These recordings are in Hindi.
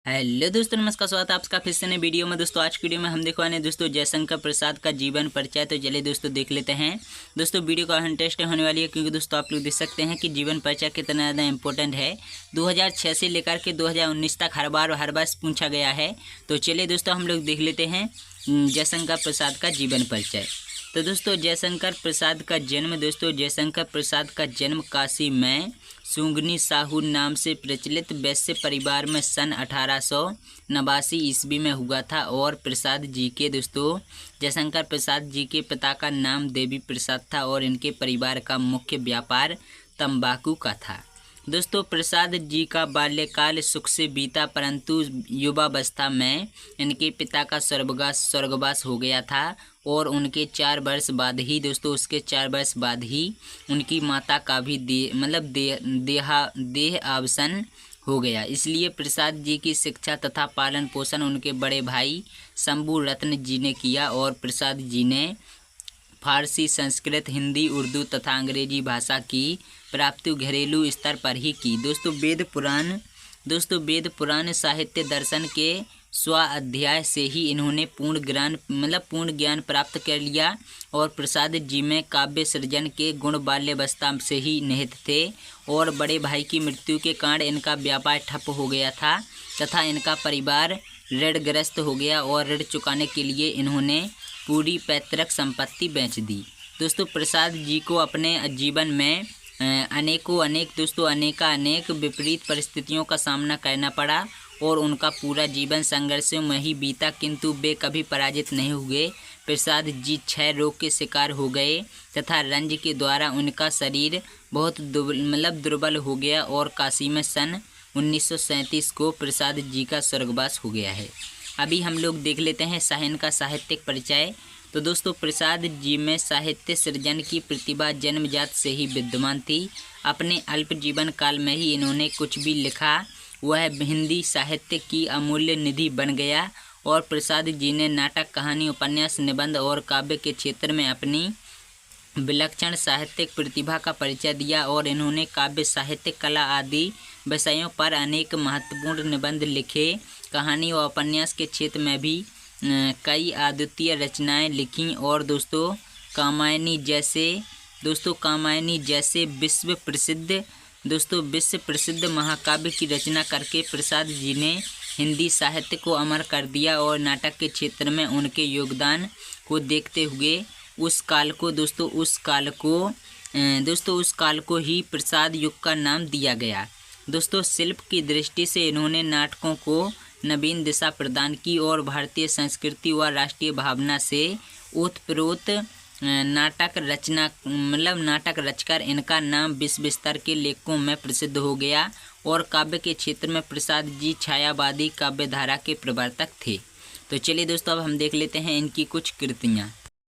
हेलो दोस्तों, नमस्कार। स्वागत है आपका फिर से नए वीडियो में। दोस्तों आज की वीडियो में हम दिखवाने दोस्तों जयशंकर प्रसाद का जीवन परिचय। तो चलिए दोस्तों देख लेते हैं। दोस्तों वीडियो का इंटरेस्टिंग होने वाली है, क्योंकि दोस्तों आप लोग देख सकते हैं कि जीवन परिचय कितना ज़्यादा इंपॉर्टेंट है। 2006 से लेकर के 2019 तक हर बार पूछा गया है। तो चलिए दोस्तों हम लोग देख लेते हैं जयशंकर प्रसाद का जीवन परिचय। तो दोस्तों जयशंकर प्रसाद का जन्म जयशंकर प्रसाद का जन्म काशी में सुंगनी साहू नाम से प्रचलित वैश्य परिवार में सन 1889 ईस्वी में हुआ था। और प्रसाद जी के जयशंकर प्रसाद जी के पिता का नाम देवी प्रसाद था और इनके परिवार का मुख्य व्यापार तंबाकू का था। दोस्तों प्रसाद जी का बाल्यकाल सुख से बीता, परंतु युवावस्था में इनके पिता का स्वर्गवास हो गया था। और उनके 4 वर्ष बाद ही उसके 4 वर्ष बाद ही उनकी माता का भी देहावसान हो गया। इसलिए प्रसाद जी की शिक्षा तथा पालन पोषण उनके बड़े भाई शंभू रत्न जी ने किया। और प्रसाद जी ने फारसी, संस्कृत, हिंदी, उर्दू तथा अंग्रेजी भाषा की प्राप्ति घरेलू स्तर पर ही की। वेद पुराण साहित्य दर्शन के स्वाध्याय से ही इन्होंने पूर्ण ज्ञान प्राप्त कर लिया। और प्रसाद जी में काव्य सृजन के गुण बाल्यावस्था से ही निहित थे। और बड़े भाई की मृत्यु के कारण इनका व्यापार ठप हो गया था तथा इनका परिवार ऋणग्रस्त हो गया। और ऋण चुकाने के लिए इन्होंने पूरी पैतृक संपत्ति बेच दी। दोस्तों प्रसाद जी को अपने जीवन में अनेक विपरीत परिस्थितियों का सामना करना पड़ा और उनका पूरा जीवन संघर्षों में ही बीता, किंतु वे कभी पराजित नहीं हुए। प्रसाद जी क्षय रोग के शिकार हो गए तथा रंज के द्वारा उनका शरीर बहुत दुर्बल हो गया। और काशी में सन 1937 को प्रसाद जी का स्वर्गवास हो गया है। अभी हम लोग देख लेते हैं इनका साहित्यिक परिचय। तो दोस्तों प्रसाद जी में साहित्य सृजन की प्रतिभा जन्मजात से ही विद्यमान थी। अपने अल्प जीवन काल में ही इन्होंने कुछ भी लिखा वह हिंदी साहित्य की अमूल्य निधि बन गया। और प्रसाद जी ने नाटक, कहानी, उपन्यास, निबंध और काव्य के क्षेत्र में अपनी विलक्षण साहित्यिक प्रतिभा का परिचय दिया। और इन्होंने काव्य, साहित्य, कला आदि विषयों पर अनेक महत्वपूर्ण निबंध लिखे। कहानी और उपन्यास के क्षेत्र में भी कई अद्वितीय रचनाएं लिखीं। और कामायनी जैसे विश्व प्रसिद्ध महाकाव्य की रचना करके प्रसाद जी ने हिंदी साहित्य को अमर कर दिया। और नाटक के क्षेत्र में उनके योगदान को देखते हुए उस काल को ही प्रसाद युग का नाम दिया गया। दोस्तों शिल्प की दृष्टि से इन्होंने नाटकों को नवीन दिशा प्रदान की और भारतीय संस्कृति व राष्ट्रीय भावना से ओतप्रोत नाटक रचकर इनका नाम विश्व स्तर के लेखकों में प्रसिद्ध हो गया। और काव्य के क्षेत्र में प्रसाद जी छायावादी काव्य धारा के प्रवर्तक थे। तो चलिए दोस्तों अब हम देख लेते हैं इनकी कुछ कृतियाँ।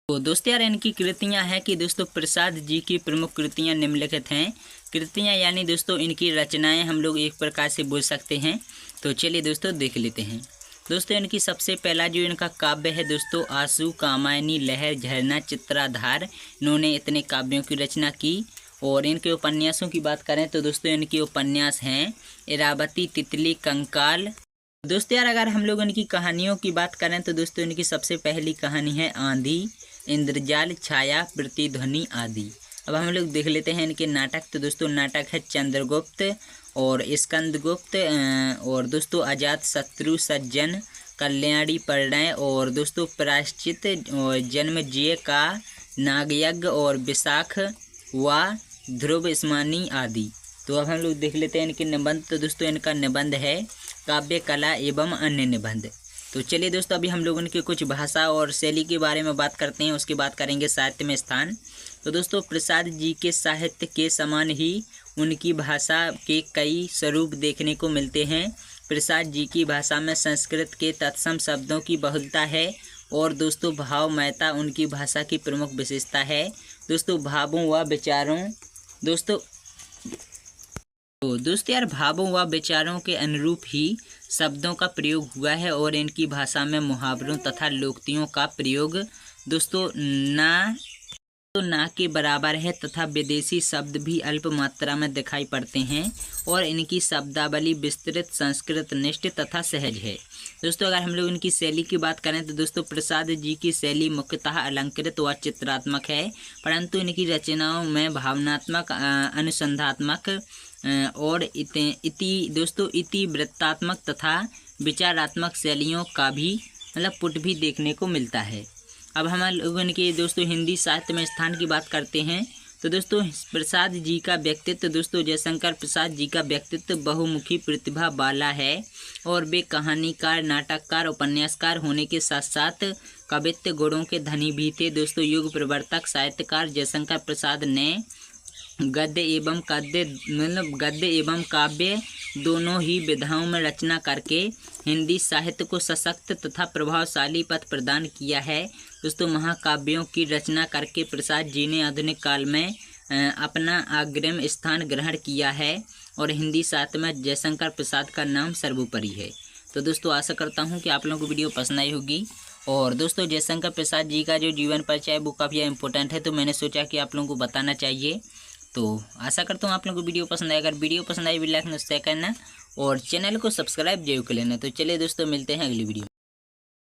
तो दोस्तों यार इनकी कृतियाँ हैं कि प्रसाद जी की प्रमुख कृतियाँ निम्नलिखित हैं। कृतियाँ यानी इनकी रचनाएं हम लोग एक प्रकार से बोल सकते हैं। तो चलिए दोस्तों देख लेते हैं। इनकी सबसे पहला जो इनका काव्य है आंसू, कामायनी, लहर, झरना, चित्राधार, इन्होंने इतने काव्यों की रचना की। और इनके उपन्यासों की बात करें तो इनके उपन्यास हैं इरावती, तितली, कंकाल। यार अगर हम लोग इनकी कहानियों की बात करें तो इनकी सबसे पहली कहानी है आंधी, इंद्रजाल, छाया, प्रतिध्वनि आदि। अब हम लोग देख लेते हैं इनके नाटक। तो नाटक है चंद्रगुप्त और स्कंदगुप्त, और अजात शत्रु, सज्जन, कल्याणी, परिणय, और प्रायश्चित, और जन्मजय का नागयज्ञ, और विशाख व ध्रुव स्मरणी आदि। तो अब हम लोग देख लेते हैं इनके निबंध। तो इनका निबंध है काव्य, कला एवं अन्य निबंध। तो चलिए दोस्तों अभी हम लोग इनके कुछ भाषा और शैली के बारे में बात करते हैं, उसके बाद करेंगे साहित्य में स्थान। तो प्रसाद जी के साहित्य के समान ही उनकी भाषा के कई स्वरूप देखने को मिलते हैं। प्रसाद जी की भाषा में संस्कृत के तत्सम शब्दों की बहुलता है। और भावमयता उनकी भाषा की प्रमुख विशेषता है। भावों व विचारों भावों व विचारों के अनुरूप ही शब्दों का प्रयोग हुआ है। और इनकी भाषा में मुहावरों तथा लोकोक्तियों का प्रयोग न तो ना के बराबर है तथा विदेशी शब्द भी अल्प मात्रा में दिखाई पड़ते हैं और इनकी शब्दावली विस्तृत, संस्कृत निष्ठ तथा सहज है। दोस्तों अगर हम लोग इनकी शैली की बात करें तो दोस्तों प्रसाद जी की शैली मुख्यतः अलंकृत व चित्रात्मक है, परंतु इनकी रचनाओं में भावनात्मक, अनुसंधात्मक और इति वृत्तात्मक तथा विचारात्मक शैलियों का भी पुट भी देखने को मिलता है। अब हम लोग इनके दोस्तों हिंदी साहित्य में स्थान की बात करते हैं तो दोस्तों प्रसाद जी का व्यक्तित्व, दोस्तों जयशंकर प्रसाद जी का व्यक्तित्व बहुमुखी प्रतिभा वाला है और वे कहानीकार, नाटककार, उपन्यासकार होने के साथ साथ कवित्व गुणों के धनी भी थे। दोस्तों युग प्रवर्तक साहित्यकार जयशंकर प्रसाद ने गद्य एवं काव्य दोनों ही विधाओं में रचना करके हिंदी साहित्य को सशक्त तथा प्रभावशाली पथ प्रदान किया है। दोस्तों महाकाव्यों की रचना करके प्रसाद जी ने आधुनिक काल में अपना अग्रिम स्थान ग्रहण किया है और हिंदी साहित्य में जयशंकर प्रसाद का नाम सर्वोपरि है। तो दोस्तों आशा करता हूं कि आप लोगों को वीडियो पसंद आई होगी। और दोस्तों जयशंकर प्रसाद जी का जो जीवन परिचय है वो काफ़ी इम्पोर्टेंट है, तो मैंने सोचा कि आप लोगों को बताना चाहिए। तो आशा करता हूँ आप लोगों को वीडियो पसंद आए। अगर वीडियो पसंद आई वीडियो लाइक शेयर करना और चैनल को सब्सक्राइब जरूर कर लेना। तो चलिए दोस्तों मिलते हैं अगली वीडियो।